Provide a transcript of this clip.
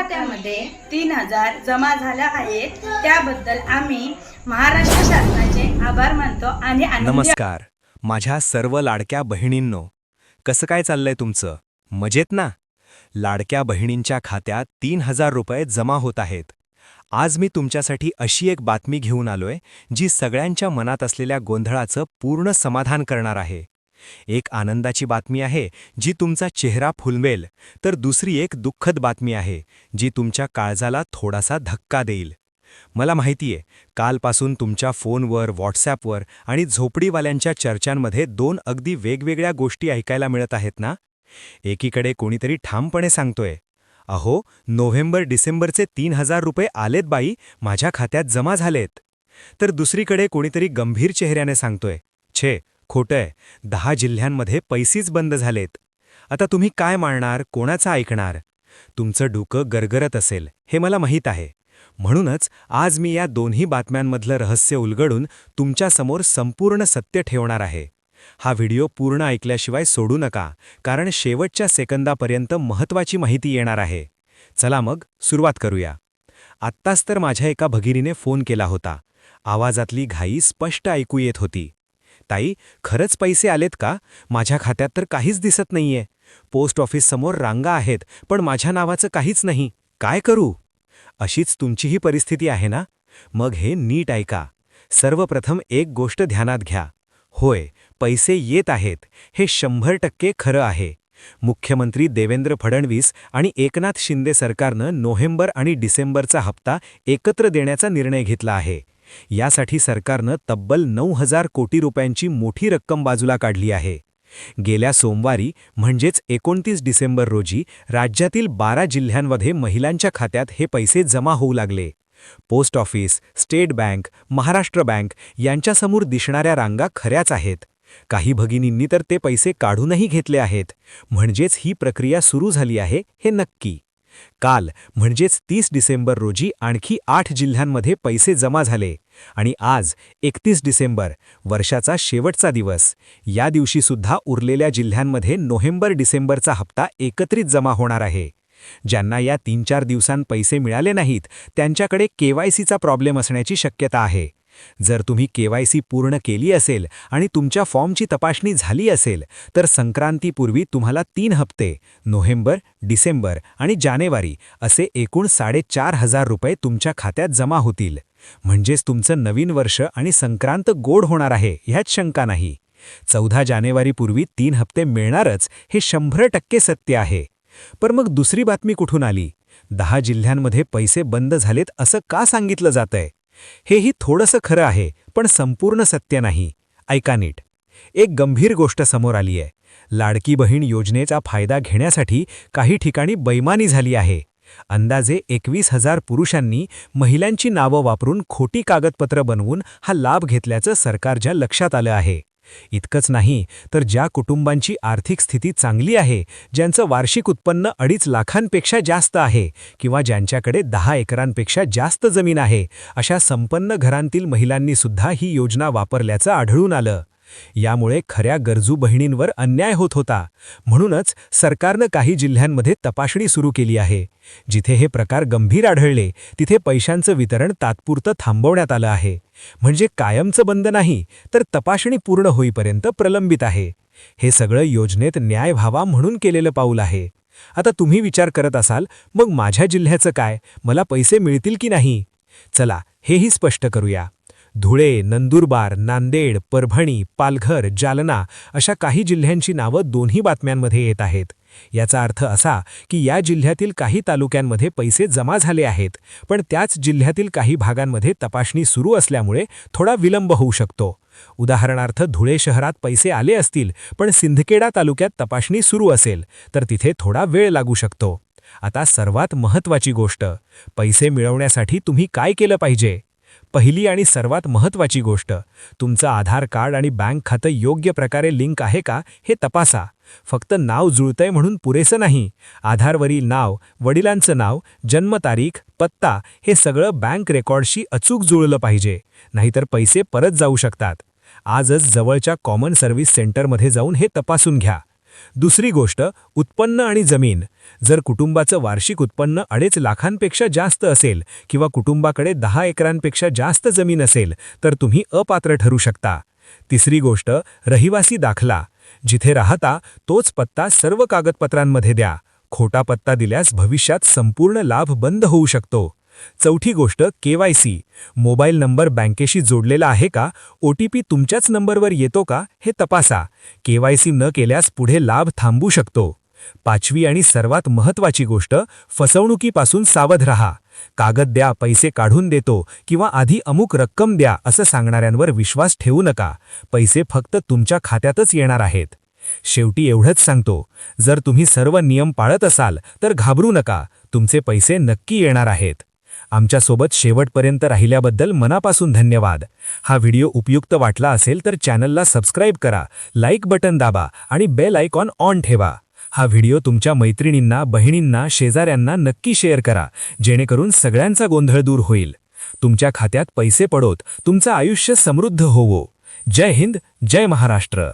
खात्यामध्ये 3,000 जमा झाल्या आहेत, त्याबद्दल आम्ही महाराष्ट्र शासनाचे आभार मानतो आणि आनंदी नमस्कार माझ्या सर्व लाडक्या बहिणींनो, कसं काय चाललंय तुमचं? मजेत ना? लाडक्या बहिणींच्या खात्यात 3,000 रुपये जमा होत आहेत. आज मी तुमच्यासाठी अशी एक बातमी घेऊन आलोय जी सगळ्यांच्या मनात असलेल्या गोंधळाचं पूर्ण समाधान करणार आहे. एक आनंदाची बातमी आहे जी तुमचा चेहरा फुलवेल, तर दुसरी एक दुःखद बातमी आहे जी तुमच्या काळजाला थोडासा धक्का देईल. मला माहितीये, कालपासून तुमच्या फोनवर, व्हॉट्सॲपवर आणि झोपडीवाल्यांच्या चर्चांमध्ये दोन अगदी वेगवेगळ्या गोष्टी ऐकायला मिळत आहेत ना. एकीकडे कोणीतरी ठामपणे सांगतोय, अहो, नोव्हेंबर-डिसेंबरचे 3,000 रुपये आलेत बाई, माझ्या खात्यात जमा झालेत. तर दुसरीकडे कोणीतरी गंभीर चेहऱ्याने सांगतोय, छे, खोटंय, 10 जिल्ह्यांमध्ये पैसेच बंद झालेत. आता तुम्ही काय मानणार, कोणाचं ऐकणार? तुमचं डोकं गरगरत असेल, हे मला माहीत आहे. म्हणूनच आज मी या दोन्ही बातम्यांमधलं रहस्य उलगडून तुमच्यासमोर संपूर्ण सत्य ठेवणार आहे. हा व्हिडिओ पूर्ण ऐकल्याशिवाय सोडू नका, कारण शेवटच्या सेकंदापर्यंत महत्त्वाची माहिती येणार आहे. चला मग सुरुवात करूया. आत्ताच तर माझ्या एका भगिनीने फोन केला होता. आवाजातली घाई स्पष्ट ऐकू येत होती. ताई, खरंच पैसे आलेत का? माझ्या खात्यात तर काहीच दिसत नाहीये. पोस्ट ऑफिससमोर रांगा आहेत, पण माझ्या नावाचं काहीच नाही. काय करू? अशीच तुमचीही परिस्थिती आहे ना? मग हे नीट ऐका. सर्वप्रथम एक गोष्ट ध्यानात घ्या. होय, पैसे येत आहेत, हे 100% खरं आहे. मुख्यमंत्री देवेंद्र फडणवीस आणि एकनाथ शिंदे सरकारनं नोव्हेंबर आणि डिसेंबरचा हप्ता एकत्र देण्याचा निर्णय घेतला आहे. यासाठी सरकारनं तब्बल 9,000 कोटी रुपयांची मोठी रक्कम बाजूला काढली आहे. गेल्या सोमवारी म्हणजेच 29 डिसेंबर रोजी राज्यातील 12 जिल्ह्यांमध्ये महिलांच्या खात्यात हे पैसे जमा होऊ लागले. Post office, state bank, Maharashtra bank यांच्यासमोर दिसणाऱ्या रांगा खऱ्याच आहेत. काही भगिनींनी तर ते पैसे काढूनही घेतले आहेत. म्हणजेच ही प्रक्रिया सुरू झाली आहे, हे नक्की. काल म्हणजेच 30 डिसेंबर रोजी आणखी 8 जिल्ह्यांमध्ये पैसे जमा झाले आणि आज 31 डिसेंबर, वर्षाचा शेवटचा दिवस. या दिवशीसुद्धा उरलेल्या जिल्ह्यांमध्ये नोव्हेंबर-डिसेंबरचा हप्ता एकत्रित जमा होणार आहे. ज्यांना या 3-4 दिवसांत पैसे मिळाले नाहीत, त्यांच्याकडे केवायसीचा प्रॉब्लेम असण्याची शक्यता आहे. जर तुम्ही केवायसी पूर्ण केली असेल आणि तुमच्या फॉर्मची तपासणी झाली असेल, तर संक्रांतीपूर्वी तुम्हाला 3 हप्ते नोव्हेंबर, डिसेंबर आणि जानेवारी असे एकूण 4,500 रुपये तुमच्या खात्यात जमा होतील. म्हणजेच तुमचं नवीन वर्ष आणि संक्रांत गोड होणार आहे, ह्यात शंका नाही. 14 जानेवारीपूर्वी 3 हप्ते मिळणारच, हे 100% सत्य आहे. पण मग दुसरी बातमी कुठून आली? 10 जिल्ह्यांमध्ये पैसे बंद झालेत असं का सांगितलं जातंय? हेही थोडंसं खरं आहे, पण संपूर्ण सत्य नाही. ऐका नीट. एक गंभीर गोष्ट समोर आली आहे. लाडकी बहीण योजनेचा फायदा घेण्यासाठी काही ठिकाणी बैमानी झाली आहे. अंदाजे 21,000 पुरुषांनी महिलांची नावं वापरून खोटी कागदपत्र बनवून हा लाभ घेतल्याचं सरकारच्या लक्षात आलं आहे. इतकंच नाही, तर ज्या कुटुंबांची आर्थिक स्थिती चांगली आहे, ज्यांचं वार्षिक उत्पन्न 2.5 लाखांपेक्षा जास्त आहे किंवा ज्यांच्याकडे 10 एकरांपेक्षा जास्त जमीन आहे, अशा संपन्न घरांतील महिलांनीसुद्धा ही योजना वापरल्याचं आढळून आलं. यामुळे खऱ्या गरजू बहिणींवर अन्याय होत होता. म्हणूनच सरकारनं काही जिल्ह्यांमध्ये तपासणी सुरू केली आहे. जिथे हे प्रकार गंभीर आढळले, तिथे पैशांचं वितरण तात्पुरतं थांबवण्यात आलं आहे. म्हणजे कायमचं बंद नाही, तर तपासणी पूर्ण होईपर्यंत प्रलंबित आहे. हे सगळं योजनेत न्याय व्हावा म्हणून केलेलं पाऊल आहे. आता तुम्ही विचार करत असाल, मग माझ्या जिल्ह्याचं काय, मला पैसे मिळतील की नाही? चला, हेही स्पष्ट करूया. धुळे, नंदुरबार, नांदेड, परभणी, पालघर, जालना अशा काही जिल्ह्यांची नावं दोन्ही बातम्यांमध्ये येत आहेत. याचा अर्थ असा की या जिल्ह्यातील काही तालुक्यांमध्ये पैसे जमा झाले आहेत, पण त्याच जिल्ह्यातील काही भागांमध्ये तपासणी सुरू असल्यामुळे थोडा विलंब होऊ शकतो. उदाहरणार्थ, धुळे शहरात पैसे आले असतील, पण सिंदखेडा तालुक्यात तपासणी सुरू असेल, तर तिथे थोडा वेळ लागू शकतो. आता सर्वात महत्त्वाची गोष्ट, पैसे मिळवण्यासाठी तुम्ही काय केलं पाहिजे? पहिली आणि सर्वात महत्त्वाची गोष्ट, तुमचं आधार कार्ड आणि बँक खातं योग्य प्रकारे लिंक आहे का हे तपासा. फक्त नाव जुळतंय म्हणून पुरेसं नाही. आधारवरील नाव, वडिलांचं नाव, जन्मतारीख, पत्ता हे सगळं बँक रेकॉर्डशी अचूक जुळलं पाहिजे, नाहीतर पैसे परत जाऊ शकतात. आजच जवळच्या कॉमन सर्व्हिस सेंटरमध्ये जाऊन हे तपासून घ्या. दुसरी गोष्ट, उत्पन्न आणि जमीन. जर कुटुंबाचं वार्षिक उत्पन्न 2.5 लाखांपेक्षा जास्त असेल किंवा कुटुंबाकडे 10 एकरांपेक्षा जास्त जमीन असेल तर तुम्ही अपात्र ठरू शकता. तिसरी गोष्ट, रहिवासी दाखला. जिथे राहता तोच पत्ता सर्व कागदपत्रांमध्ये द्या. खोटा पत्ता दिल्यास भविष्यात संपूर्ण लाभ बंद होऊ शकतो. चौथी गोष्ट, KYC. मोबाईल नंबर बँकेशी जोडलेला आहे का, OTP तुमच्याच नंबरवर येतो का हे तपासा. KYC न केल्यास पुढे लाभ थांबू शकतो. पाचवी आणि सर्वात महत्त्वाची गोष्ट, फसवणुकीपासून सावध राहा. कागद द्या, पैसे काढून देतो किंवा आधी अमुक रक्कम द्या असं सांगणाऱ्यांवर विश्वास ठेवू नका. पैसे फक्त तुमच्या खात्यातच येणार आहेत. शेवटी एवढंच सांगतो, जर तुम्ही सर्व नियम पाळत असाल तर घाबरू नका, तुमचे पैसे नक्की येणार आहेत. आमच्यासोबत शेवटपर्यंत राहिल्याबद्दल मनापासून धन्यवाद. हा व्हिडिओ उपयुक्त वाटला असेल तर चॅनलला सबस्क्राईब करा, लाईक बटन दाबा आणि बेल आयकॉन ऑन ठेवा. हा व्हिडिओ तुमच्या मैत्रिणींना, बहिणींना, शेजाऱ्यांना नक्की शेअर करा, जेणेकरून सगळ्यांचा गोंधळ दूर होईल. तुमच्या खात्यात पैसे पडोत, तुमचं आयुष्य समृद्ध होवो. जय हिंद, जय महाराष्ट्र.